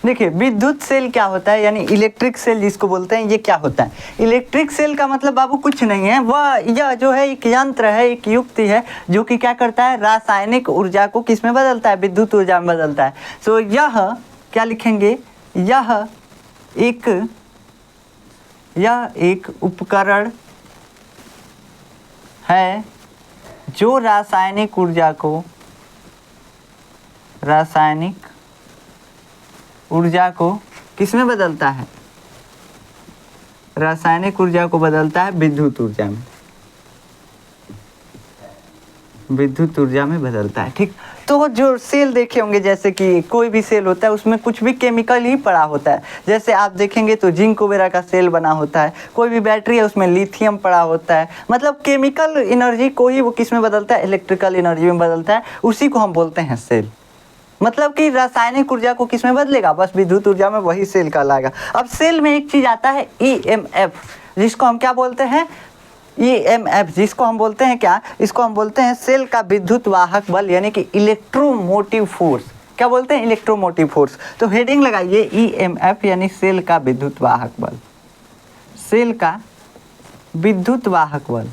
देखिए विद्युत सेल क्या होता है, यानी इलेक्ट्रिक सेल जिसको बोलते हैं, ये क्या होता है। इलेक्ट्रिक सेल का मतलब बाबू कुछ नहीं है, वह यह जो है एक यंत्र है, एक युक्ति है जो कि क्या करता है, रासायनिक ऊर्जा को किस में बदलता है, विद्युत ऊर्जा में बदलता है। सो यह क्या लिखेंगे, यह एक उपकरण है जो रासायनिक ऊर्जा को किस में बदलता है, रासायनिक ऊर्जा को बदलता है विद्युत ऊर्जा में, विद्युत ऊर्जा में बदलता है। ठीक, तो जो सेल देखे होंगे, जैसे कि कोई भी सेल होता है उसमें कुछ भी केमिकल ही पड़ा होता है। जैसे आप देखेंगे तो जिंक वगैरह का सेल बना होता है, कोई भी बैटरी है उसमें लिथियम पड़ा होता है। मतलब केमिकल एनर्जी को ही वो किस में बदलता है, इलेक्ट्रिकल एनर्जी में बदलता है, उसी को हम बोलते हैं सेल। मतलब कि रासायनिक ऊर्जा को किस में बदलेगा, बस विद्युत ऊर्जा में, वही सेल कहलाएगा। अब सेल में एक चीज़ आता है EMF, जिसको हम क्या बोलते हैं, EMF, जिसको हम बोलते हैं क्या, इसको हम बोलते हैं सेल का विद्युत वाहक बल, यानी कि इलेक्ट्रोमोटिव फोर्स। क्या बोलते हैं, इलेक्ट्रोमोटिव फोर्स। तो हेडिंग लगाइए EMF यानी सेल का विद्युत वाहक बल, सेल का विद्युत वाहक बल।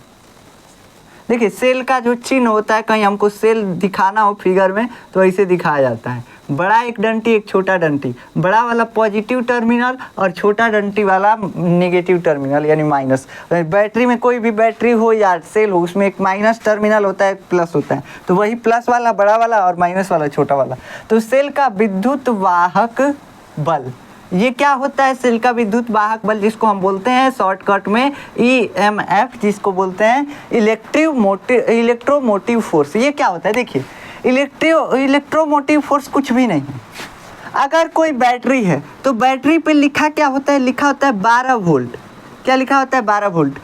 देखिए सेल का जो चिन्ह होता है, कहीं हमको सेल दिखाना हो फिगर में तो ऐसे दिखाया जाता है, बड़ा एक डंटी एक छोटा डंटी, बड़ा वाला पॉजिटिव टर्मिनल और छोटा डंटी वाला नेगेटिव टर्मिनल यानी माइनस। बैटरी में कोई भी बैटरी हो या सेल हो, उसमें एक माइनस टर्मिनल होता है, एक प्लस होता है, तो वही प्लस वाला बड़ा वाला और माइनस वाला छोटा वाला। तो सेल का विद्युत वाहक बल, ये क्या होता है, सेल का विद्युत वाहक बल, जिसको हम बोलते हैं शॉर्टकट में EMF, जिसको बोलते हैं इलेक्ट्रोमोटिव फोर्स। ये क्या होता है, देखिए इलेक्ट्रोमोटिव फोर्स कुछ भी नहीं है। अगर कोई बैटरी है तो बैटरी पे लिखा क्या होता है, लिखा होता है 12 वोल्ट। क्या लिखा होता है, 12 वोल्ट।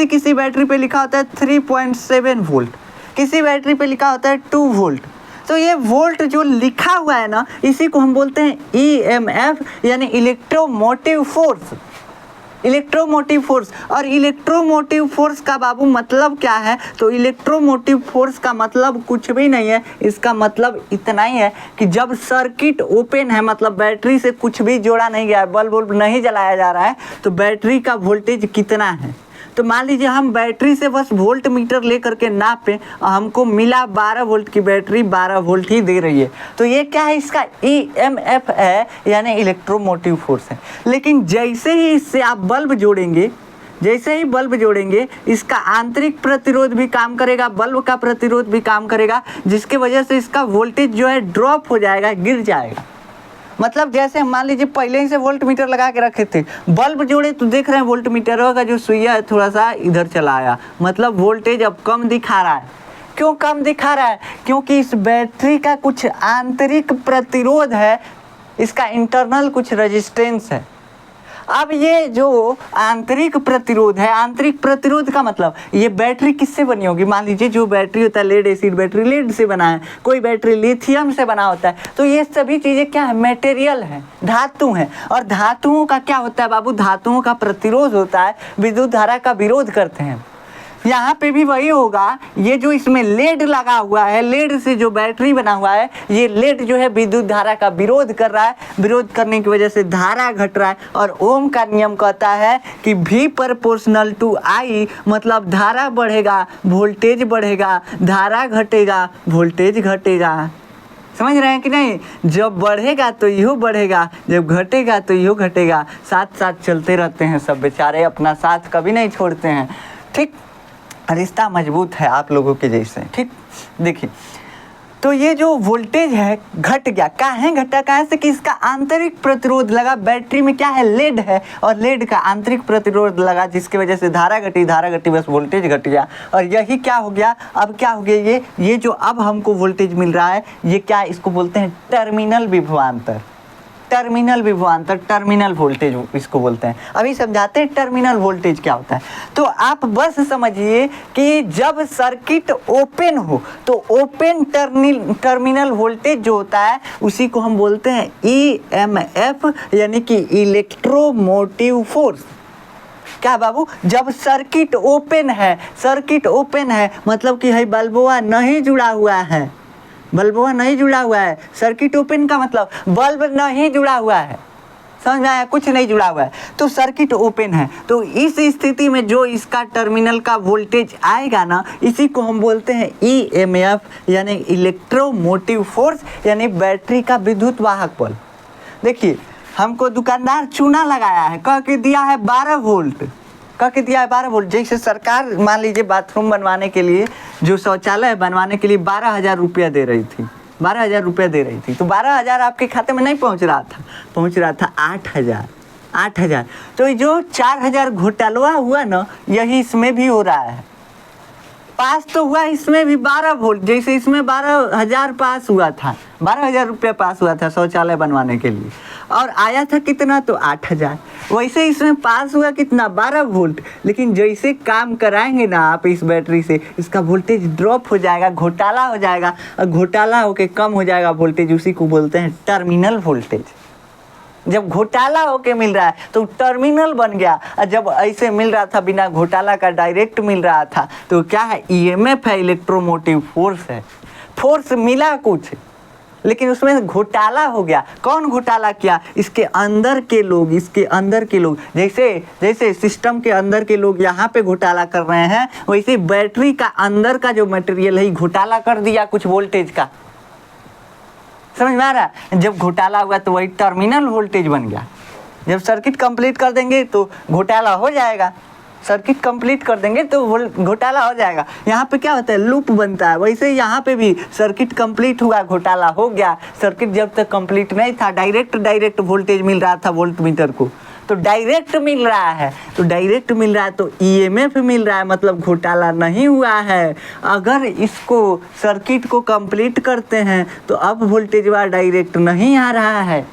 किसी बैटरी पे लिखा होता है 3.7 वोल्ट, किसी बैटरी पे लिखा होता है 2 वोल्ट। तो ये वोल्ट जो लिखा हुआ है ना, इसी को हम बोलते हैं EMF यानी इलेक्ट्रोमोटिव फोर्स, इलेक्ट्रोमोटिव फोर्स। और इलेक्ट्रोमोटिव फोर्स का बाबू मतलब क्या है, तो इलेक्ट्रोमोटिव फोर्स का मतलब कुछ भी नहीं है, इसका मतलब इतना ही है कि जब सर्किट ओपन है, मतलब बैटरी से कुछ भी जोड़ा नहीं गया है, बल्ब नहीं जलाया जा रहा है, तो बैटरी का वोल्टेज कितना है। तो मान लीजिए हम बैटरी से बस वोल्ट मीटर ले करके नापें, हमको मिला 12 वोल्ट की बैटरी 12 वोल्ट ही दे रही है, तो ये क्या है, इसका EMF है यानी इलेक्ट्रोमोटिव फोर्स है। लेकिन जैसे ही इससे आप बल्ब जोड़ेंगे, इसका आंतरिक प्रतिरोध भी काम करेगा, बल्ब का प्रतिरोध भी काम करेगा, जिसके वजह से इसका वोल्टेज जो है ड्रॉप हो जाएगा, गिर जाएगा। मतलब जैसे मान लीजिए पहले ही से वोल्ट मीटर लगा के रखे थे, बल्ब जोड़े तो देख रहे हैं वोल्ट मीटर का जो सुइया है थोड़ा सा इधर चला आया, मतलब वोल्टेज अब कम दिखा रहा है। क्यों कम दिखा रहा है, क्योंकि इस बैटरी का कुछ आंतरिक प्रतिरोध है, इसका इंटरनल कुछ रेजिस्टेंस है। अब ये जो आंतरिक प्रतिरोध है, आंतरिक प्रतिरोध का मतलब ये बैटरी किससे बनी होगी, मान लीजिए जो बैटरी होता है लेड एसिड बैटरी, लेड से बना है, कोई बैटरी लिथियम से बना होता है। तो ये सभी चीज़ें क्या है, मटेरियल है, धातु हैं। और धातुओं का क्या होता है बाबू, धातुओं का प्रतिरोध होता है, विद्युत धारा का विरोध करते हैं। यहाँ पे भी वही होगा, ये जो इसमें लेड लगा हुआ है, लेड से जो बैटरी बना हुआ है, ये लेड जो है विद्युत धारा का विरोध कर रहा है, विरोध करने की वजह से धारा घट रहा है। और ओम का नियम कहता है कि V प्रोपोर्शनल टू I, मतलब धारा बढ़ेगा वोल्टेज बढ़ेगा, धारा घटेगा वोल्टेज घटेगा। समझ रहे हैं कि नहीं, जब बढ़ेगा तो यो बढ़ेगा, जब घटेगा तो यो घटेगा, साथ साथ चलते रहते हैं सब, बेचारे अपना साथ कभी नहीं छोड़ते हैं। ठीक, रिश्ता मजबूत है आप लोगों के जैसे। ठीक, देखिए तो ये जो वोल्टेज है घट गया, काहे घटा, काहे से कि इसका आंतरिक प्रतिरोध लगा, बैटरी में क्या है, लेड है, और लेड का आंतरिक प्रतिरोध लगा, जिसकी वजह से धारा घटी, बस वोल्टेज घट गया। और यही क्या हो गया, अब क्या हो गया, ये जो अब हमको वोल्टेज मिल रहा है, ये क्या, इसको बोलते हैं टर्मिनल विभवांतर, टर्मिनल विभवांतर, टर्मिनल वोल्टेज इसको बोलते हैं। अभी समझाते हैं टर्मिनल वोल्टेज क्या होता है। तो आप बस समझिए कि जब सर्किट ओपन हो तो ओपन टर्मिनल वोल्टेज जो होता है उसी को हम बोलते हैं EMF यानी कि इलेक्ट्रोमोटिव फोर्स। क्या बाबू, जब सर्किट ओपन है मतलब कि है बल्बवा नहीं जुड़ा हुआ है, बल्बवा नहीं जुड़ा हुआ है। सर्किट ओपन का मतलब बल्ब नहीं जुड़ा हुआ है, समझ में आया, कुछ नहीं जुड़ा हुआ है, तो सर्किट ओपन है। तो इस स्थिति में जो इसका टर्मिनल का वोल्टेज आएगा ना, इसी को हम बोलते हैं ईएमएफ यानी इलेक्ट्रोमोटिव फोर्स, यानी बैटरी का विद्युत वाहक बल। देखिए हमको दुकानदार चूना लगाया है, कह के दिया है 12 वोल्ट, कह के दिया है 12 वोल्ट। जैसे सरकार मान लीजिए बाथरूम बनवाने के लिए, जो शौचालय बनवाने के लिए 12,000 रुपया दे रही थी, 12,000 रुपया दे रही थी, तो 12,000 आपके खाते में नहीं पहुंच रहा था, पहुंच रहा था 8,000। तो जो 4,000 घोटाला हुआ ना, यही इसमें भी हो रहा है। पास तो हुआ इसमें भी 12 वोल्ट, जैसे इसमें 12,000 पास हुआ था, 12,000 रुपया पास हुआ था शौचालय बनवाने के लिए, और आया था कितना, तो 8,000। वैसे इसमें पास हुआ कितना, 12 वोल्ट, लेकिन जैसे काम कराएंगे ना आप इस बैटरी से, इसका वोल्टेज ड्रॉप हो जाएगा, घोटाला हो जाएगा, और घोटाला होके कम हो जाएगा वोल्टेज, उसी को बोलते हैं टर्मिनल वोल्टेज। जब घोटाला होके मिल रहा है तो टर्मिनल बन गया, और जब ऐसे मिल रहा था बिना घोटाला का डायरेक्ट मिल रहा था, तो क्या है, ईएमएफ है, इलेक्ट्रोमोटिव फोर्स है। फोर्स मिला कुछ, लेकिन उसमें घोटाला हो गया। कौन घोटाला किया, इसके अंदर के लोग, इसके अंदर के लोग, जैसे सिस्टम के अंदर के लोग यहाँ पे घोटाला कर रहे हैं, वैसे बैटरी का अंदर का जो मटेरियल है घोटाला कर दिया कुछ वोल्टेज का, समझ में आ रहा है। जब घोटाला हुआ तो वही टर्मिनल वोल्टेज बन गया। जब सर्किट कंप्लीट कर देंगे तो घोटाला हो जाएगा, सर्किट कंप्लीट कर देंगे तो घोटाला हो जाएगा। यहाँ पे क्या होता है, लूप बनता है। वैसे यहाँ पे भी सर्किट कंप्लीट हुआ, घोटाला हो गया। सर्किट जब तक कंप्लीट नहीं था, डायरेक्ट वोल्टेज मिल रहा था वोल्ट मीटर को, तो डायरेक्ट मिल रहा है, तो ईएमएफ मिल रहा है, मतलब घोटाला नहीं हुआ है। अगर इसको सर्किट को कंप्लीट करते हैं तो अब वोल्टेजवा डायरेक्ट नहीं आ रहा है,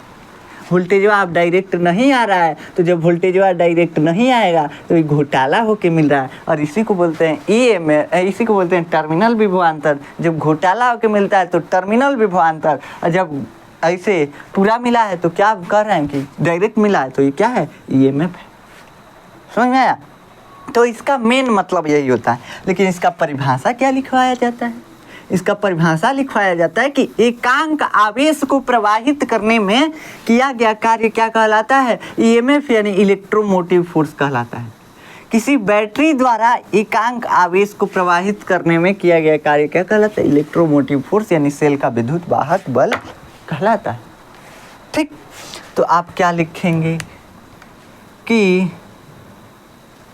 वोल्टेजवा अब डायरेक्ट नहीं आ रहा है। तो जब वोल्टेजवा डायरेक्ट नहीं आएगा तो ये घोटाला होके मिल रहा है, और इसी को बोलते हैं ईएमएफ, इसी को बोलते हैं टर्मिनल विभवांतर। जब घोटाला होके मिलता है तो टर्मिनल विभवांतर, और जब ऐसे पूरा मिला है तो क्या कर रहे हैं कि डायरेक्ट मिला है, तो ये क्या है, ईएमएफ है। समझ में आया। तो इसका मेन मतलब यही होता है, लेकिन इसका परिभाषा क्या लिखवाया जाता है, इसका परिभाषा लिखवाया जाता है कि एकांक आवेश को प्रवाहित करने में किया गया कार्य क्या कहलाता है, ईएमएफ यानी इलेक्ट्रोमोटिव फोर्स कहलाता है। किसी बैटरी द्वारा एकांक आवेश को प्रवाहित करने में किया गया कार्य क्या कहलाता है, इलेक्ट्रोमोटिव फोर्स यानी सेल का विद्युत वाहक बल कहलाता है। ठीक, तो आप क्या लिखेंगे कि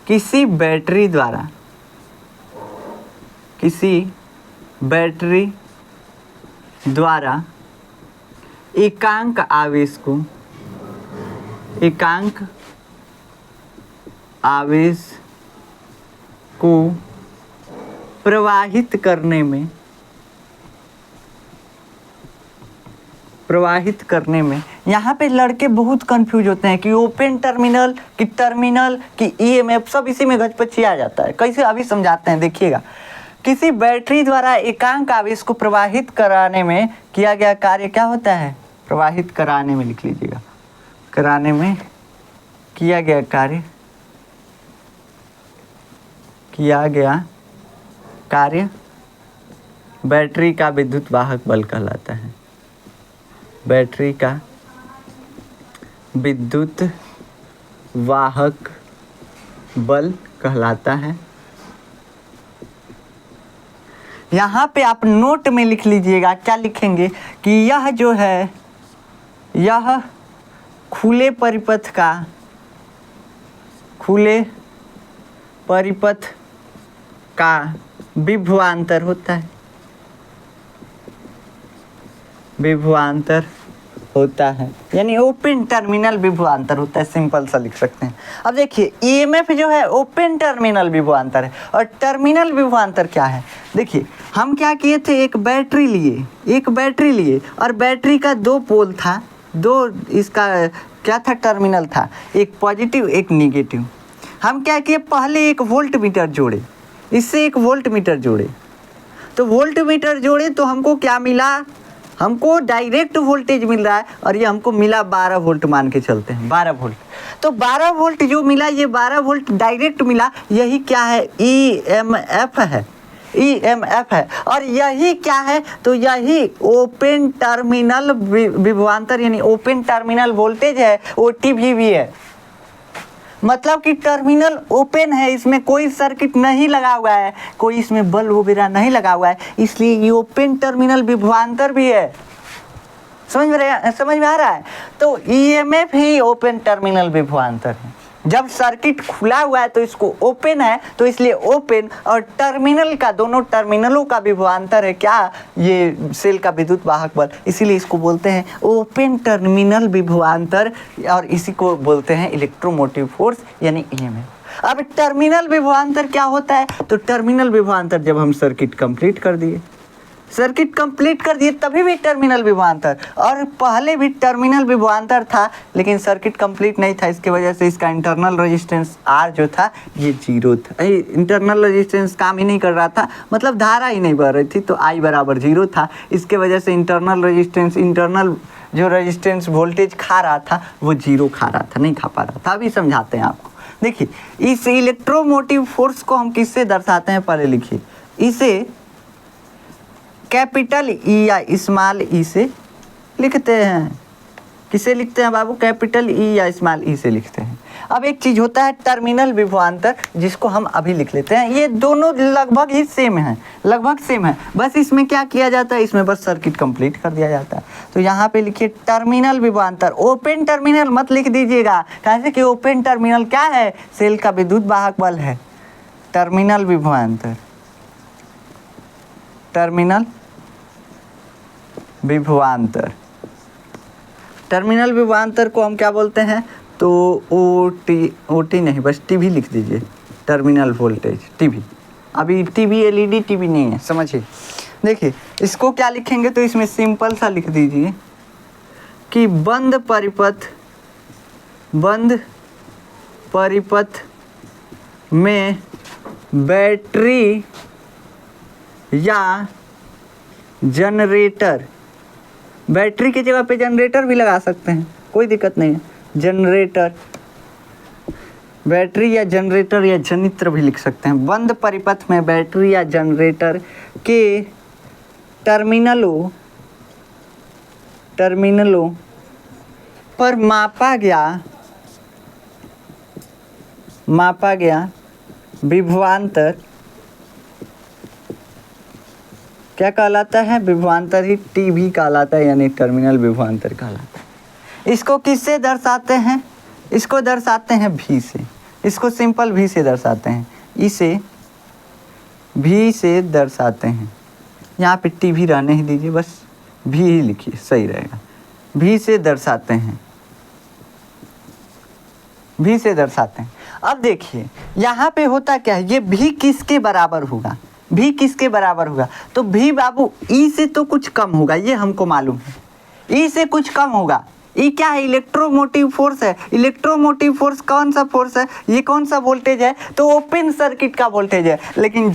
किसी बैटरी द्वारा एकांक आवेश को प्रवाहित करने में यहाँ पे लड़के बहुत कंफ्यूज होते हैं कि ओपन टर्मिनल कि ईएमएफ, सब इसी में गचपची आ जाता है। कैसे, अभी समझाते हैं, देखिएगा। किसी बैटरी द्वारा एकांक आवेश को प्रवाहित कराने में किया गया कार्य क्या होता है, प्रवाहित कराने में लिख लीजिएगा, कराने में किया गया कार्य बैटरी का विद्युत वाहक बल कहलाता है, बैटरी का विद्युत वाहक बल कहलाता है। यहाँ पे आप नोट में लिख लीजिएगा, क्या लिखेंगे कि यह जो है, यह खुले परिपथ का विभवांतर होता है, विभवांतर होता है, यानी ओपन टर्मिनल विभवांतर होता है, सिंपल सा लिख सकते हैं। अब देखिए ईएमएफ जो है ओपन टर्मिनल विभवांतर है, और टर्मिनल विभवांतर क्या है। देखिए हम क्या किए थे, एक बैटरी लिए और बैटरी का 2 पोल था, 2 इसका क्या था, टर्मिनल था, एक पॉजिटिव एक निगेटिव। हम क्या किए, पहले एक वोल्ट मीटर जोड़े, इससे एक वोल्ट मीटर जोड़े, तो वोल्ट मीटर जोड़े तो हमको क्या मिला, हमको डायरेक्ट वोल्टेज मिल रहा है, और ये हमको मिला 12 वोल्ट, मान के चलते हैं 12 वोल्ट। तो 12 वोल्ट जो मिला, ये 12 वोल्ट डायरेक्ट मिला, यही क्या है, ईएमएफ है, EMF है। और यही क्या है, तो यही ओपन टर्मिनल विभवांतर यानी ओपन टर्मिनल वोल्टेज है, OTV भी है। मतलब कि टर्मिनल ओपन है, इसमें कोई सर्किट नहीं लगा हुआ है, कोई इसमें बल्ब वगैरह नहीं लगा हुआ है, इसलिए ये ओपन टर्मिनल विभवांतर भी है। समझ में आ रहा है। तो EMF ही ओपन टर्मिनल विभवांतर है। जब सर्किट खुला हुआ है तो इसको ओपन है, तो इसलिए ओपन और टर्मिनल का, दोनों टर्मिनलों का विभवांतर है क्या, ये सेल का विद्युत वाहक बल, इसीलिए इसको बोलते हैं ओपन टर्मिनल विभवांतर, और इसी को बोलते हैं इलेक्ट्रोमोटिव फोर्स यानी EMF। अब टर्मिनल विभवांतर क्या होता है, तो टर्मिनल विभवांतर जब हम सर्किट कंप्लीट कर दिए तभी भी टर्मिनल विभवांतर, और पहले भी टर्मिनल विभवांतर था लेकिन सर्किट कंप्लीट नहीं था, इसके वजह से इसका इंटरनल रेजिस्टेंस R जो था ये 0 था। इंटरनल रेजिस्टेंस काम ही नहीं कर रहा था, मतलब धारा ही नहीं बह रही थी, तो I बराबर 0 था। इसके वजह से इंटरनल रेजिस्टेंस, इंटरनल जो रेजिस्टेंस वोल्टेज खा रहा था वो 0 खा रहा था, नहीं खा पा रहा था। अभी समझाते हैं आपको। देखिए इस इलेक्ट्रोमोटिव फोर्स को हम किससे दर्शाते हैं, पहले लिखिए, इसे कैपिटल E या स्मॉल E से लिखते हैं। किसे लिखते हैं बाबू, कैपिटल E या स्मॉल E से लिखते हैं। अब एक चीज़ होता है टर्मिनल विभवांतर, जिसको हम अभी लिख लेते हैं। ये दोनों लगभग ही सेम है, बस इसमें क्या किया जाता है, इसमें बस सर्किट कंप्लीट कर दिया जाता है। तो यहाँ पे लिखिए टर्मिनल विभवांतर, ओपन टर्मिनल मत लिख दीजिएगा, कैसे कि ओपन टर्मिनल क्या है, सेल का विद्युत वाहक बल है। टर्मिनल विभवांतर, टर्मिनल विभवांतर, टर्मिनल विभवांतर को हम क्या बोलते हैं, तो OT नहीं, बस TV लिख दीजिए, टर्मिनल वोल्टेज TV। अभी TV LED TV नहीं है, समझिए। देखिए इसको क्या लिखेंगे, तो इसमें सिंपल सा लिख दीजिए कि बंद परिपथ में बैटरी या जनरेटर, बैटरी की जगह पे जनरेटर भी लगा सकते हैं, कोई दिक्कत नहीं है। जनरेटर, बैटरी या जनरेटर या जनित्र भी लिख सकते हैं। बंद परिपथ में बैटरी या जनरेटर के टर्मिनलों पर मापा गया विभवांतर क्या कहलाता है, विभवांतर ही TV कहलाता है, यानी टर्मिनल विभवांतर कहलाता है। इसको किससे दर्शाते हैं, इसको दर्शाते हैं V से, इसको सिंपल V से दर्शाते हैं, इसे V से दर्शाते हैं। यहाँ पे TV रहने ही दीजिए, बस V ही लिखिए, सही रहेगा। V से दर्शाते हैं, V से दर्शाते हैं। अब देखिए यहाँ पे होता क्या है, ये V किसके बराबर होगा, V किसके बराबर होगा, तो V बाबू E से तो कुछ कम होगा, ये हमको मालूम है, E से कुछ कम होगा। E क्या है, इलेक्ट्रोमोटिव फोर्स है। इलेक्ट्रोमोटिव फोर्स कौन सा फोर्स है, ये कौन सा वोल्टेज है, तो ओपन सर्किट का वोल्टेज है। लेकिन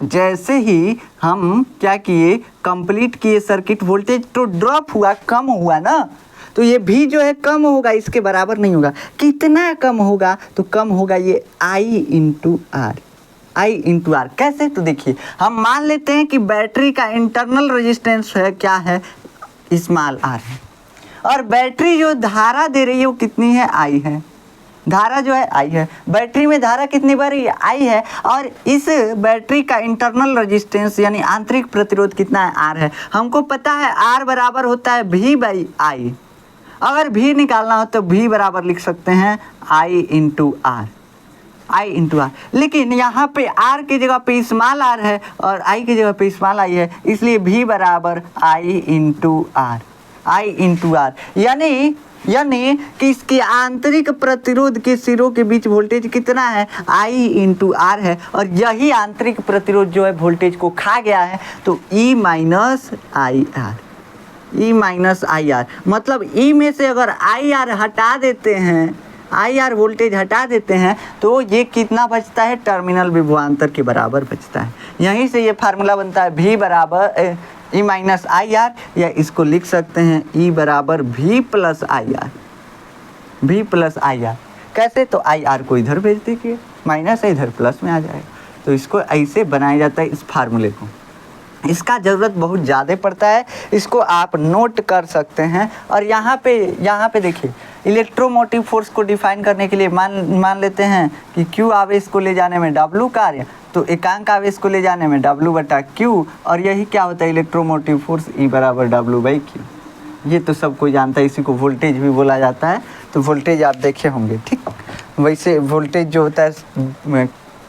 जैसे ही हम क्या किए, कंप्लीट किए सर्किट, वोल्टेज तो ड्रॉप हुआ, कम हुआ ना, तो ये भी जो है कम होगा, इसके बराबर नहीं होगा। कितना कम होगा, तो कम होगा ये I इंटू आर। कैसे, तो देखिए हम मान लेते हैं कि बैटरी का इंटरनल रेजिस्टेंस है, क्या है, स्मॉल r है, और बैटरी जो धारा दे रही है वो कितनी है, I है। धारा जो है I है, बैटरी में धारा कितनी बढ़ रही है, I है, और इस बैटरी का इंटरनल रेजिस्टेंस यानी आंतरिक प्रतिरोध कितना है, R है। हमको पता है R बराबर होता है V बाई I। अगर V निकालना हो तो V बराबर लिख सकते हैं I इंटू आर। लेकिन यहाँ पे R की जगह पे स्मॉल r है और I की जगह पे स्मॉल I है, इसलिए V बराबर I इंटू आर। यानी कि इसके आंतरिक प्रतिरोध के सिरों के बीच वोल्टेज कितना है, I इंटू आर है, और यही आंतरिक प्रतिरोध जो है वोल्टेज को खा गया है, तो E माइनस आई आर। मतलब E में से अगर IR हटा देते हैं, IR वोल्टेज हटा देते हैं, तो ये कितना बचता है, टर्मिनल विभवांतर के बराबर बचता है। यहीं से ये फार्मूला बनता है V बराबर E माइनस आई आर, या इसको लिख सकते हैं E बराबर V प्लस आई आर। कैसे, तो IR को इधर भेज दीजिए, माइनस है इधर प्लस में आ जाएगा। तो इसको ऐसे बनाया जाता है इस फार्मूले को। इसका ज़रूरत बहुत ज़्यादा पड़ता है, इसको आप नोट कर सकते हैं। और यहाँ पे देखिए इलेक्ट्रोमोटिव फोर्स को डिफाइन करने के लिए मान लेते हैं कि Q आवेश को ले जाने में W कार्य, तो एकांक आवेश को ले जाने में W/Q, और यही क्या होता है इलेक्ट्रोमोटिव फोर्स E = W/Q। ये तो सब कोई जानता है, इसी को वोल्टेज भी बोला जाता है। तो वोल्टेज आप देखे होंगे, ठीक। वैसे वोल्टेज जो होता है,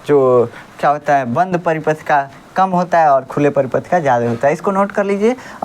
जो क्या होता है, बंद परिपथ का कम होता है और खुले परिपथ का ज़्यादा होता है। इसको नोट कर लीजिए।